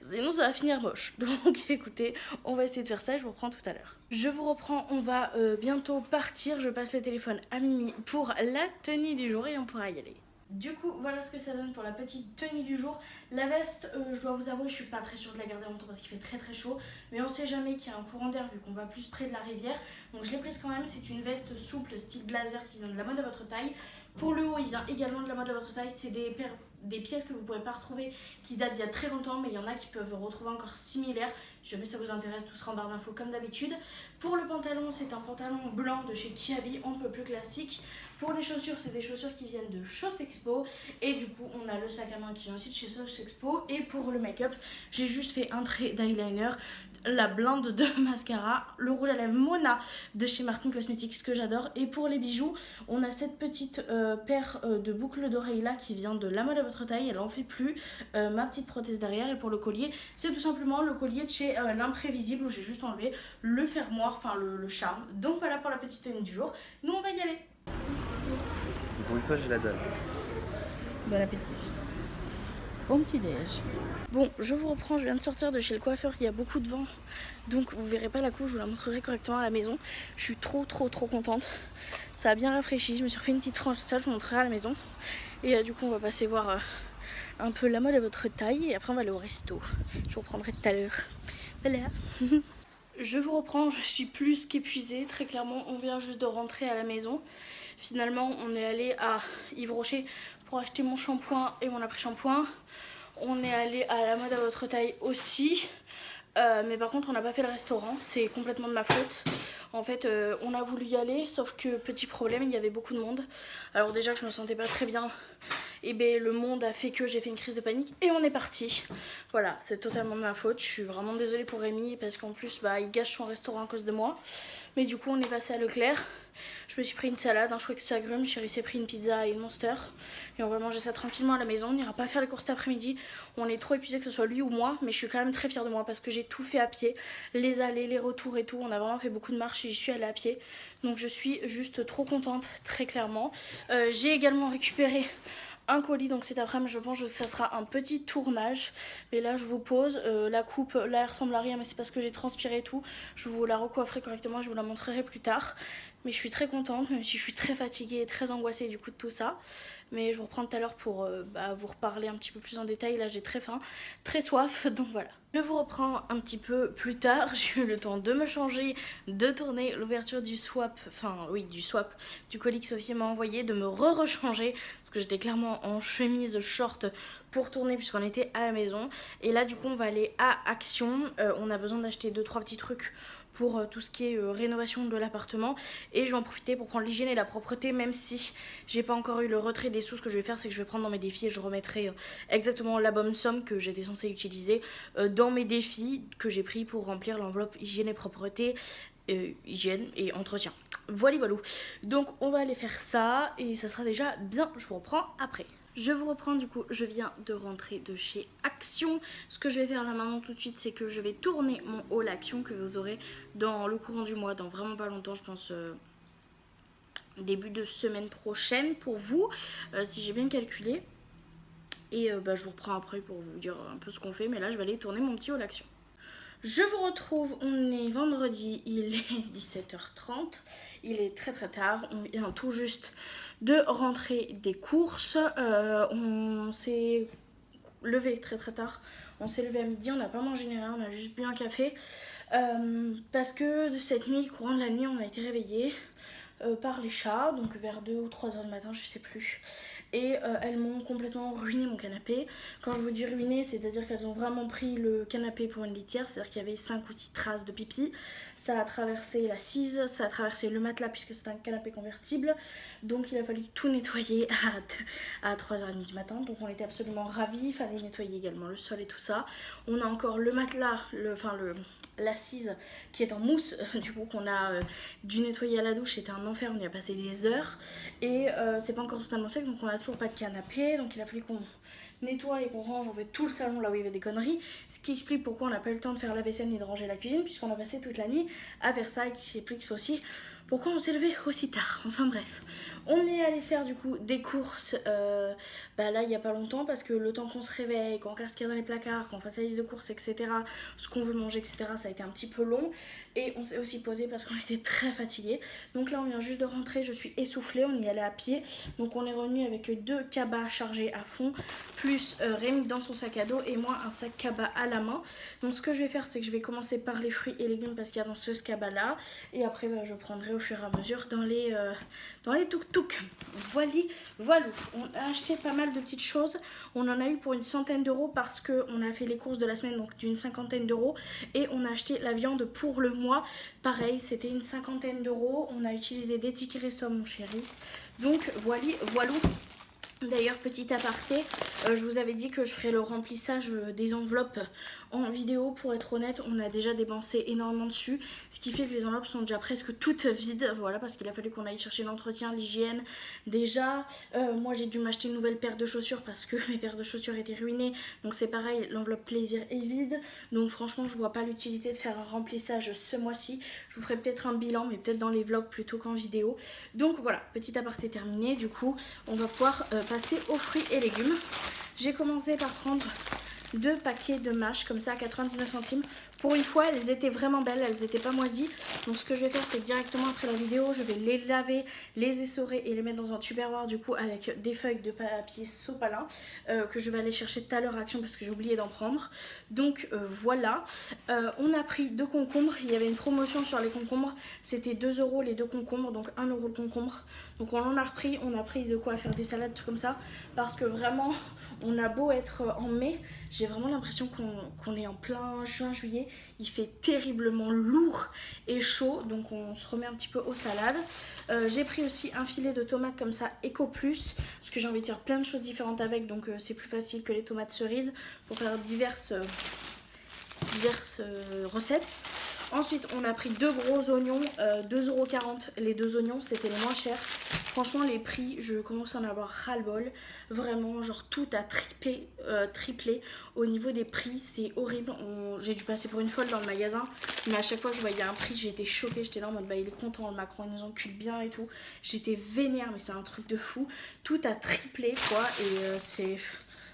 sinon ça va finir moche. Donc écoutez, on va essayer de faire ça et je vous reprends tout à l'heure. Je vous reprends, on va bientôt partir. Je passe le téléphone à Mimi pour la tenue du jour et on pourra y aller. Du coup, voilà ce que ça donne pour la petite tenue du jour. La veste, je dois vous avouer, je suis pas très sûre de la garder longtemps parce qu'il fait très très chaud. Mais on sait jamais qu'il y a un courant d'air vu qu'on va plus près de la rivière. Donc je l'ai prise quand même. C'est une veste souple style blazer qui vient de la mode à votre taille. Pour le haut, il vient également de la mode à votre taille. C'est des pièces que vous ne pourrez pas retrouver qui datent d'il y a très longtemps, mais il y en a qui peuvent retrouver encore similaires. Si jamais ça vous intéresse, tout sera en barre d'infos comme d'habitude. Pour le pantalon, c'est un pantalon blanc de chez Kiabi, un peu plus classique. Pour les chaussures, c'est des chaussures qui viennent de Chauss Expo. Et du coup, on a le sac à main qui vient aussi de chez Chauss Expo. Et pour le make-up, j'ai juste fait un trait d'eyeliner, la blinde de mascara, le rouge à lèvres Mona de chez Martin Cosmetics que j'adore. Et pour les bijoux, on a cette petite paire de boucles d'oreilles là qui vient de la mode à votre taille. Elle en fait plus. Ma petite prothèse derrière. Et pour le collier, c'est tout simplement le collier de chez l'imprévisible où j'ai juste enlevé le fermoir, enfin le charme. Donc voilà pour la petite tenue du jour. Nous on va y aller. Bon, toi, je la donne. Bon appétit. Bon petit déj. Bon, je vous reprends, je viens de sortir de chez le coiffeur, il y a beaucoup de vent. Donc vous verrez pas la couche, je vous la montrerai correctement à la maison. Je suis trop contente. Ça a bien rafraîchi, je me suis refait une petite frange, ça je vous montrerai à la maison. Et là du coup on va passer voir un peu la mode à votre taille et après on va aller au resto. Je vous reprendrai tout à l'heure. Voilà. Je vous reprends, je suis plus qu'épuisée, très clairement, on vient juste de rentrer à la maison. Finalement, on est allé à Yves Rocher pour acheter mon shampoing et mon après-shampoing. On est allé à la mode à votre taille aussi. Mais par contre, on n'a pas fait le restaurant, c'est complètement de ma faute. En fait, on a voulu y aller, sauf que petit problème, il y avait beaucoup de monde. Alors déjà que je me sentais pas très bien, et ben le monde a fait que j'ai fait une crise de panique et on est parti. Voilà, c'est totalement de ma faute. Je suis vraiment désolée pour Rémi parce qu'en plus, bah, il gâche son restaurant à cause de moi. Mais du coup, on est passé à Leclerc. Je me suis pris une salade, un chou extra agrumes, Chéri s'est pris une pizza et une Monster. Et on va manger ça tranquillement à la maison. On n'ira pas faire les courses cet après-midi. On est trop épuisé que ce soit lui ou moi, mais je suis quand même très fière de moi parce que j'ai tout fait à pied. Les allées, les retours et tout. On a vraiment fait beaucoup de marches et j'y suis allée à pied. Donc je suis juste trop contente, très clairement. J'ai également récupéré un colis, donc cet après-midi je pense que ça sera un petit tournage. Mais là je vous pose, la coupe là elle ressemble à rien mais c'est parce que j'ai transpiré et tout. Je vous la recoifferai correctement, je vous la montrerai plus tard. Mais je suis très contente, même si je suis très fatiguée et très angoissée du coup de tout ça. Mais je vous reprends tout à l'heure pour vous reparler un petit peu plus en détail. Là j'ai très faim, très soif, donc voilà. Je vous reprends un petit peu plus tard, j'ai eu le temps de me changer, de tourner l'ouverture du swap, du colis que Sophie m'a envoyé, de me rechanger parce que j'étais clairement en chemise short pour tourner puisqu'on était à la maison. Et là du coup on va aller à Action, on a besoin d'acheter 2-3 petits trucs pour tout ce qui est rénovation de l'appartement et je vais en profiter pour prendre l'hygiène et la propreté, même si j'ai pas encore eu le retrait des sous. Ce que je vais faire c'est que je vais prendre dans mes défis et je remettrai exactement la bonne somme que j'étais censée utiliser dans mes défis que j'ai pris pour remplir l'enveloppe hygiène et propreté, hygiène et entretien. Voilà. Donc on va aller faire ça et ça sera déjà bien. Je vous reprends après. Je vous reprends du coup, je viens de rentrer de chez Action. Ce que je vais faire là maintenant tout de suite, c'est que je vais tourner mon haul Action que vous aurez dans le courant du mois, dans vraiment pas longtemps, je pense début de semaine prochaine pour vous, si j'ai bien calculé. Et je vous reprends après pour vous dire un peu ce qu'on fait, mais là je vais aller tourner mon petit haul Action. Je vous retrouve, on est vendredi, il est 17h30, il est très très tard, on vient tout juste de rentrer des courses, on s'est levé très très tard, on s'est levé à midi, on n'a pas mangé ni rien, on a juste bu un café, parce que de cette nuit, courant de la nuit, on a été réveillés par les chats, donc vers 2 ou 3 heures du matin, je sais plus. Et elles m'ont complètement ruiné mon canapé. Quand je vous dis ruiné, c'est-à-dire qu'elles ont vraiment pris le canapé pour une litière, c'est-à-dire qu'il y avait 5 ou 6 traces de pipi. Ça a traversé l'assise, ça a traversé le matelas puisque c'est un canapé convertible. Donc il a fallu tout nettoyer à 3h30 du matin. Donc on était absolument ravis, il fallait nettoyer également le sol et tout ça. On a encore le matelas, l'assise qui est en mousse, du coup qu'on a dû nettoyer à la douche, c'était un enfer, on y a passé des heures et c'est pas encore totalement sec, donc on a toujours pas de canapé, donc il a fallu qu'on nettoie et qu'on range en fait tout le salon là où il y avait des conneries, ce qui explique pourquoi on n'a pas eu le temps de faire la vaisselle ni de ranger la cuisine puisqu'on a passé toute la nuit à Versailles, qui explique aussi pourquoi on s'est levé aussi tard. Enfin bref, on est allé faire du coup des courses là il n'y a pas longtemps parce que le temps qu'on se réveille, qu'on regarde ce qu'il y a dans les placards, qu'on fasse la liste de courses, etc., ce qu'on veut manger, etc., ça a été un petit peu long. Et on s'est aussi posé parce qu'on était très fatigués. Donc là on vient juste de rentrer, je suis essoufflée, on y allait à pied. Donc on est revenu avec 2 cabas chargés à fond, plus Rémi dans son sac à dos et moi un sac cabas à la main. Donc ce que je vais faire, c'est que je vais commencer par les fruits et légumes parce qu'il y a dans ce cabas là. Et après je prendrai au fur et à mesure dans les tuk-tuk. Voilà. On a acheté pas mal de petites choses. On en a eu pour une centaine d'euros parce qu'on a fait les courses de la semaine, donc d'une 50aine d'euros. Et on a acheté la viande pour le mois. Pareil, c'était une 50aine d'euros. On a utilisé des tickets resto, mon chéri. Donc voilà. D'ailleurs, petit aparté, je vous avais dit que je ferais le remplissage des enveloppes en vidéo. Pour être honnête, on a déjà dépensé énormément dessus, ce qui fait que les enveloppes sont déjà presque toutes vides. Voilà, parce qu'il a fallu qu'on aille chercher l'entretien, l'hygiène. Déjà, moi j'ai dû m'acheter une nouvelle paire de chaussures parce que mes paires de chaussures étaient ruinées. Donc c'est pareil, l'enveloppe plaisir est vide. Donc franchement, je vois pas l'utilité de faire un remplissage ce mois-ci. Je vous ferai peut-être un bilan, mais peut-être dans les vlogs plutôt qu'en vidéo. Donc voilà, petit aparté terminé. Du coup, on va pouvoir passer aux fruits et légumes. J'ai commencé par prendre 2 paquets de mâches comme ça à 99 centimes. Pour une fois, elles étaient vraiment belles, elles n'étaient pas moisies. Donc ce que je vais faire, c'est que directement après la vidéo, je vais les laver, les essorer et les mettre dans un tupperware du coup avec des feuilles de papier sopalin que je vais aller chercher tout à l'heure à Action parce que j'ai oublié d'en prendre. Donc voilà, on a pris 2 concombres, il y avait une promotion sur les concombres, c'était 2 euros les 2 concombres, donc 1 euro le concombre. Donc on en a repris, on a pris de quoi faire des salades, trucs comme ça, parce que vraiment, on a beau être en mai, j'ai vraiment l'impression qu'on est en plein juin, juillet. Il fait terriblement lourd et chaud, donc on se remet un petit peu aux salades. J'ai pris aussi un filet de tomates comme ça, Eco Plus, parce que j'ai envie de faire plein de choses différentes avec, donc c'est plus facile que les tomates cerises pour faire diverses recettes. Ensuite, on a pris 2 gros oignons, 2,40 € les 2 oignons, c'était les moins chers. Franchement, les prix, je commence à en avoir ras-le-bol. Vraiment, genre tout a triplé au niveau des prix, c'est horrible. J'ai dû passer pour une folle dans le magasin, mais à chaque fois que je voyais un prix, j'étais choquée. J'étais là en mode, bah il est content, le Macron, il nous encule bien et tout. J'étais vénère, mais c'est un truc de fou. Tout a triplé, quoi, et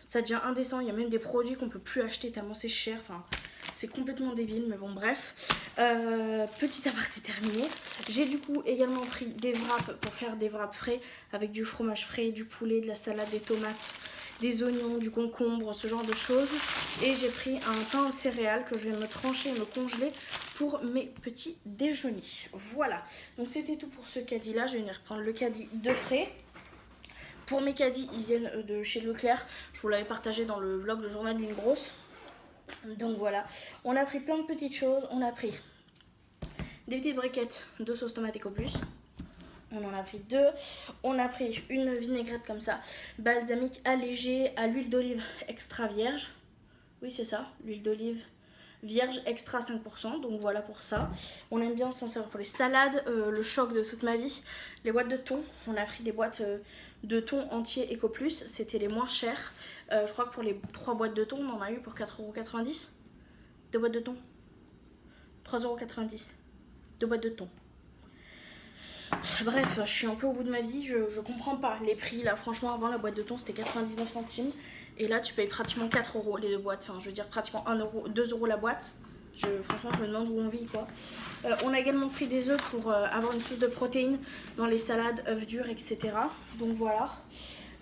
ça devient indécent. Il y a même des produits qu'on peut plus acheter tellement c'est cher, enfin... C'est complètement débile, mais bon, bref. Petit aparté terminé. J'ai du coup également pris des wraps pour faire des wraps frais avec du fromage frais, du poulet, de la salade, des tomates, des oignons, du concombre, ce genre de choses. Et j'ai pris un pain aux céréales que je vais me trancher et me congeler pour mes petits déjeuners. Voilà. Donc c'était tout pour ce caddie-là. Je vais venir prendre le caddie de frais. Pour mes caddies, ils viennent de chez Leclerc. Je vous l'avais partagé dans le vlog, le journal d'une grosse. Donc voilà, on a pris plein de petites choses. On a pris des petites briquettes de sauce tomate Eco Plus. On en a pris 2. On a pris une vinaigrette comme ça, balsamique allégée à l'huile d'olive extra vierge. Oui, c'est ça, l'huile d'olive vierge extra 5%. Donc voilà pour ça. On aime bien s'en servir pour les salades. Le choc de toute ma vie, les boîtes de thon. On a pris des boîtes de thon entier Eco Plus, c'était les moins chers. Je crois que pour les 3 boîtes de thon, on en a eu pour 4,90 €. 2 boîtes de thon. 3,90 €. 2 boîtes de thon. Bref, je suis un peu au bout de ma vie, je comprends pas les prix. Là, franchement, avant, la boîte de thon, c'était 99 centimes. Et là, tu payes pratiquement 4 € les 2 boîtes. Enfin, je veux dire, pratiquement 1 €, 2 € la boîte. Franchement, je me demande où on vit quoi. On a également pris des œufs pour avoir une source de protéines dans les salades, œufs durs, etc. Donc voilà.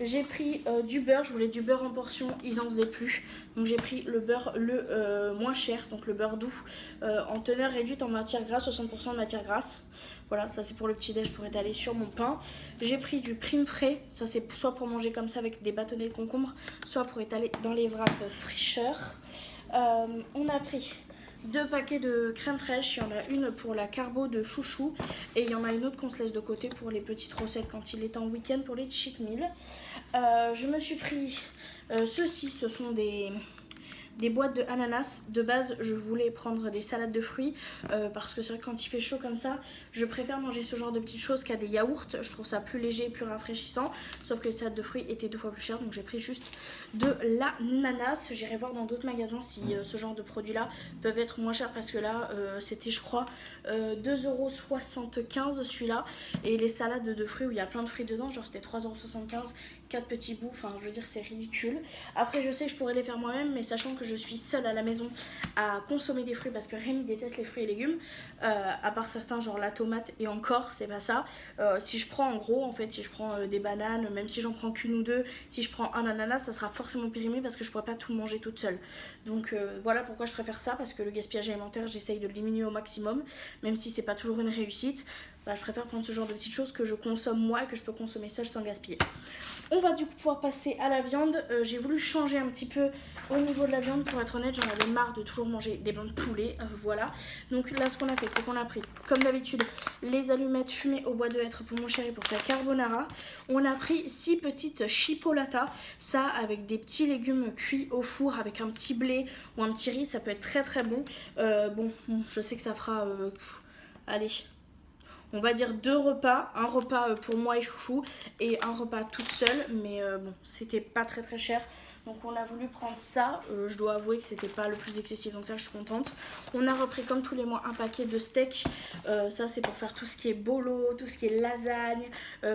J'ai pris du beurre, je voulais du beurre en portion, ils en faisaient plus. Donc j'ai pris le beurre le moins cher, donc le beurre doux, en teneur réduite en matière grasse, 60% de matière grasse. Voilà, ça c'est pour le petit déj pour étaler sur mon pain. J'ai pris du prime frais, ça c'est soit pour manger comme ça avec des bâtonnets de concombre, soit pour étaler dans les wraps fraîcheur. On a pris 2 paquets de crème fraîche, il y en a une pour la carbo de chouchou et il y en a une autre qu'on se laisse de côté pour les petites recettes quand il est en week-end pour les cheat meals. Je me suis pris ceci, ce sont des boîtes de ananas. De base, je voulais prendre des salades de fruits parce que c'est vrai que quand il fait chaud comme ça, je préfère manger ce genre de petites choses qu'à des yaourts. Je trouve ça plus léger et plus rafraîchissant. Sauf que les salades de fruits étaient 2 fois plus chères, donc j'ai pris juste de l'ananas. J'irai voir dans d'autres magasins si ce genre de produits-là peuvent être moins chers parce que là, c'était je crois 2,75€ celui-là. Et les salades de fruits où il y a plein de fruits dedans, genre c'était 3,75€. 4 petits bouts, enfin je veux dire c'est ridicule. Après je sais que je pourrais les faire moi-même, mais sachant que je suis seule à la maison à consommer des fruits parce que Rémi déteste les fruits et légumes, à part certains genre la tomate et encore c'est pas ça. Si je prends en gros en fait, si je prends des bananes, même si j'en prends qu'une ou deux, si je prends un ananas ça sera forcément périmé parce que je pourrais pas tout manger toute seule. Donc voilà pourquoi je préfère ça, parce que le gaspillage alimentaire j'essaye de le diminuer au maximum, même si c'est pas toujours une réussite. Bah, je préfère prendre ce genre de petites choses que je consomme moi et que je peux consommer seule sans gaspiller. On va du coup pouvoir passer à la viande. J'ai voulu changer un petit peu au niveau de la viande. Pour être honnête, j'en avais marre de toujours manger des blancs de poulet. Voilà. Donc là, ce qu'on a fait, c'est qu'on a pris, comme d'habitude, les allumettes fumées au bois de hêtre pour mon chéri pour sa carbonara. On a pris 6 petites chipolatas. Ça, avec des petits légumes cuits au four, avec un petit blé ou un petit riz, ça peut être très très bon. Bon, je sais que ça fera... allez... On va dire 2 repas, un repas pour moi et chouchou et un repas toute seule, mais bon, c'était pas très très cher. Donc on a voulu prendre ça, je dois avouer que c'était pas le plus excessif, donc ça je suis contente. On a repris comme tous les mois un paquet de steaks, ça c'est pour faire tout ce qui est bolo, tout ce qui est lasagne,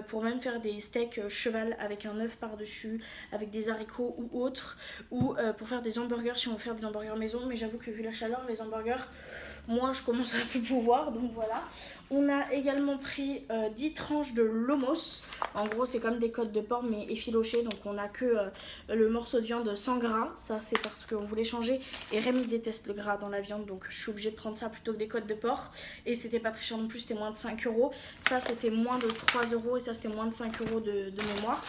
pour même faire des steaks cheval avec un œuf par dessus, avec des haricots ou autres, ou pour faire des hamburgers si on veut faire des hamburgers maison, mais j'avoue que vu la chaleur, les hamburgers, moi je commence à plus pouvoir, donc voilà. On a également pris 10 tranches de lomos, en gros c'est comme des côtes de porc mais effilochées, donc on a que le morceau de viande sans gras, ça c'est parce qu'on voulait changer et Rémi déteste le gras dans la viande, donc je suis obligée de prendre ça plutôt que des côtes de porc, et c'était pas très cher non plus, c'était moins de 5€, ça c'était moins de 3€ et ça c'était moins de 5€ de mémoire.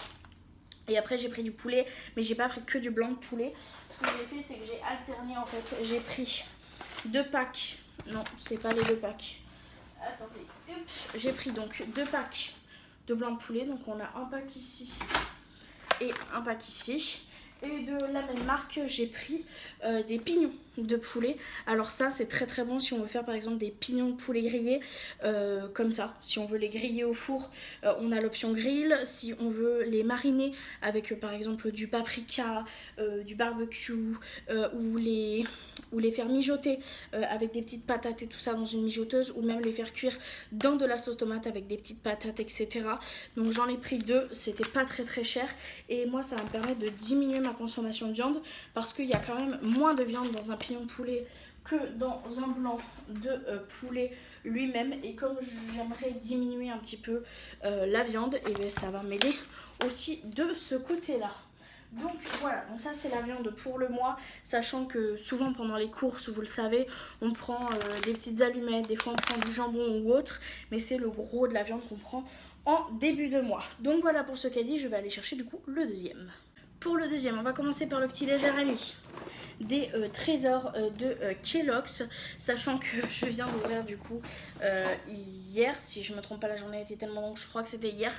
Et après j'ai pris du poulet, mais j'ai pas pris que du blanc de poulet. Ce que j'ai fait c'est que j'ai alterné en fait, j'ai pris 2 packs, non c'est pas les 2 packs, attendez, j'ai pris donc 2 packs de blanc de poulet, donc on a un pack ici et un pack ici. Et de la même marque, j'ai pris des pignons de poulet. Alors ça, c'est très très bon si on veut faire par exemple des pignons de poulet grillés comme ça. Si on veut les griller au four, on a l'option grill. Si on veut les mariner avec par exemple du paprika, du barbecue ou les faire mijoter avec des petites patates et tout ça dans une mijoteuse, ou même les faire cuire dans de la sauce tomate avec des petites patates, etc. Donc j'en ai pris 2, c'était pas très très cher, et moi ça va me permettre de diminuer ma consommation de viande parce qu'il y a quand même moins de viande dans un pignon de poulet que dans un blanc de poulet lui-même, et comme j'aimerais diminuer un petit peu la viande, et bien ça va m'aider aussi de ce côté-là. Donc voilà, donc ça c'est la viande pour le mois, sachant que souvent pendant les courses, vous le savez, on prend des petites allumettes, des fois on prend du jambon ou autre, mais c'est le gros de la viande qu'on prend en début de mois. Donc voilà pour ce caddie, je vais aller chercher du coup le deuxième. Pour le deuxième, on va commencer par le petit déj à Rémi. Des trésors de Kellogg's, sachant que je viens d'ouvrir du coup hier, si je me trompe pas, la journée était tellement longue, je crois que c'était hier,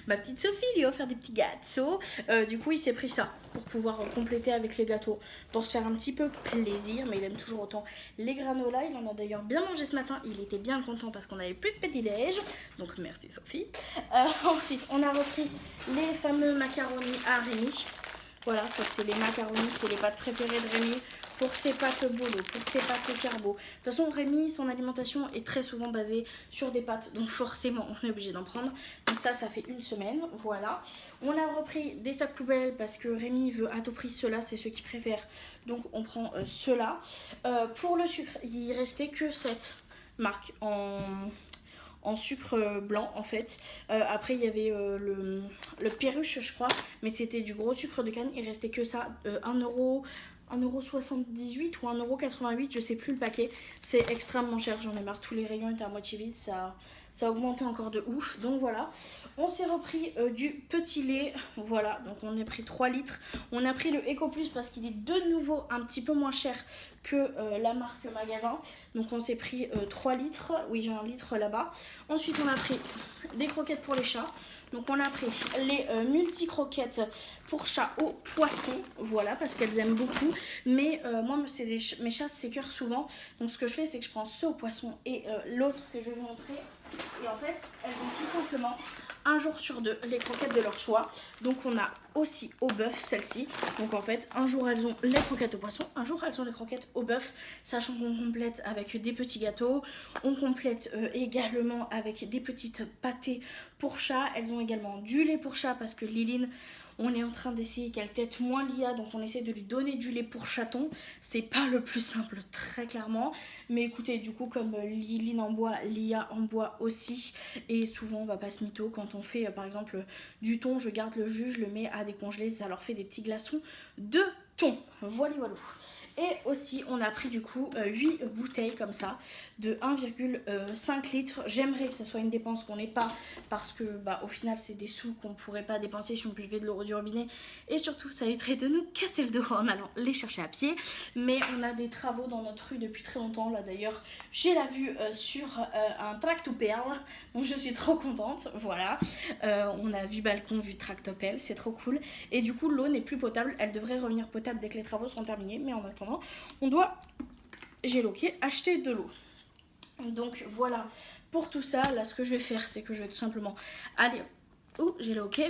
ma petite Sophie lui a offert des petits gâteaux, du coup il s'est pris ça pour pouvoir compléter avec les gâteaux, pour se faire un petit peu plaisir, mais il aime toujours autant les granolas. Il en a d'ailleurs bien mangé ce matin, il était bien content parce qu'on avait plus de petit déj, donc merci Sophie. Ensuite on a repris les fameux macaronis à Rémi. Voilà, ça c'est les macaronis, c'est les pâtes préférées de Rémi. pour ses pâtes bolo, pour ses pâtes carbo. De toute façon, Rémi, son alimentation est très souvent basée sur des pâtes, donc forcément, on est obligé d'en prendre. Donc ça fait une semaine, voilà. On a repris des sacs poubelles parce que Rémi veut à tout prix ceux-là, c'est ceux qu'il préfère. Donc on prend ceux-là. Pour le sucre, il restait que cette marque en sucre blanc en fait. Après il y avait le Perruche je crois, mais c'était du gros sucre de canne, il restait que ça, 1,78€ ou 1,88€, je sais plus le paquet. C'est extrêmement cher, j'en ai marre, tous les rayons étaient à moitié vides, ça a augmenté encore de ouf. Donc voilà, on s'est repris du petit lait, voilà, donc on a pris 3 litres. On a pris le Eco Plus parce qu'il est de nouveau un petit peu moins cher que la marque magasin. Donc on s'est pris 3 litres, oui j'ai un litre là-bas. Ensuite on a pris des croquettes pour les chats. Donc on a pris les multi-croquettes pour chats au poisson, voilà, parce qu'elles aiment beaucoup. Mais moi, mes chats s'écœurent souvent. Donc ce que je fais, c'est que je prends ceux au poisson et l'autre que je vais vous montrer. Et en fait, elles ont tout simplement un jour sur deux les croquettes de leur choix. Donc on a aussi au bœuf celle-ci. Donc en fait, un jour elles ont les croquettes au poisson, un jour elles ont les croquettes au bœuf, sachant qu'on complète avec des petits gâteaux. On complète également avec des petites pâtées pour chat. Elles ont également du lait pour chat parce que Liline, on est en train d'essayer qu'elle tète moins Lia, donc on essaie de lui donner du lait pour chaton. C'est pas le plus simple, très clairement. Mais écoutez, du coup, comme Liline en boit, Lia en boit aussi. Et souvent, on va pas se mytho. Quand on fait, par exemple, du thon, je garde le jus, je le mets à décongeler. Ça leur fait des petits glaçons de thon. Voilà, voilà. Et aussi, on a pris du coup 8 bouteilles comme ça de 1,5 litres. J'aimerais que ce soit une dépense qu'on n'ait pas parce que au final, c'est des sous qu'on ne pourrait pas dépenser si on buvait de l'eau du robinet. Et surtout, ça éviterait de nous casser le dos en allant les chercher à pied. Mais on a des travaux dans notre rue depuis très longtemps. Là d'ailleurs, j'ai la vue sur un tractopelle. Donc je suis trop contente. Voilà. On a vue balcon, vue tractopelle. C'est trop cool. Et du coup, l'eau n'est plus potable. Elle devrait revenir potable dès que les travaux seront terminés. Mais en attendant, on doit, j'ai loqué, acheter de l'eau. Donc voilà pour tout ça. Là ce que je vais faire, c'est que je vais tout simplement aller j'ai loqué,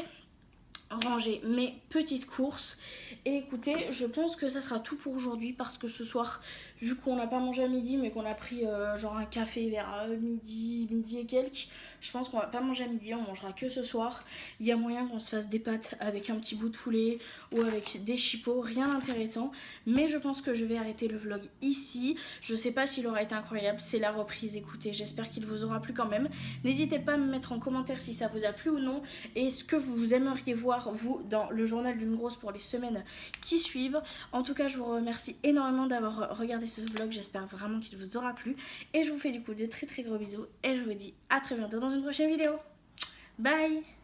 ranger mes petites courses. Et écoutez, je pense que ça sera tout pour aujourd'hui parce que ce soir, vu qu'on n'a pas mangé à midi mais qu'on a pris genre un café vers midi et quelques, je pense qu'on va pas manger à midi, on mangera que ce soir. Il y a moyen qu'on se fasse des pâtes avec un petit bout de poulet ou avec des chipots, rien d'intéressant. Mais je pense que je vais arrêter le vlog ici. Je sais pas s'il aura été incroyable, c'est la reprise. Écoutez, j'espère qu'il vous aura plu quand même. N'hésitez pas à me mettre en commentaire si ça vous a plu ou non et ce que vous aimeriez voir vous dans le journal d'une grosse pour les semaines qui suivent. En tout cas, je vous remercie énormément d'avoir regardé ce vlog. J'espère vraiment qu'il vous aura plu et je vous fais du coup de très très gros bisous et je vous dis à très bientôt dans une prochaine vidéo. Bye.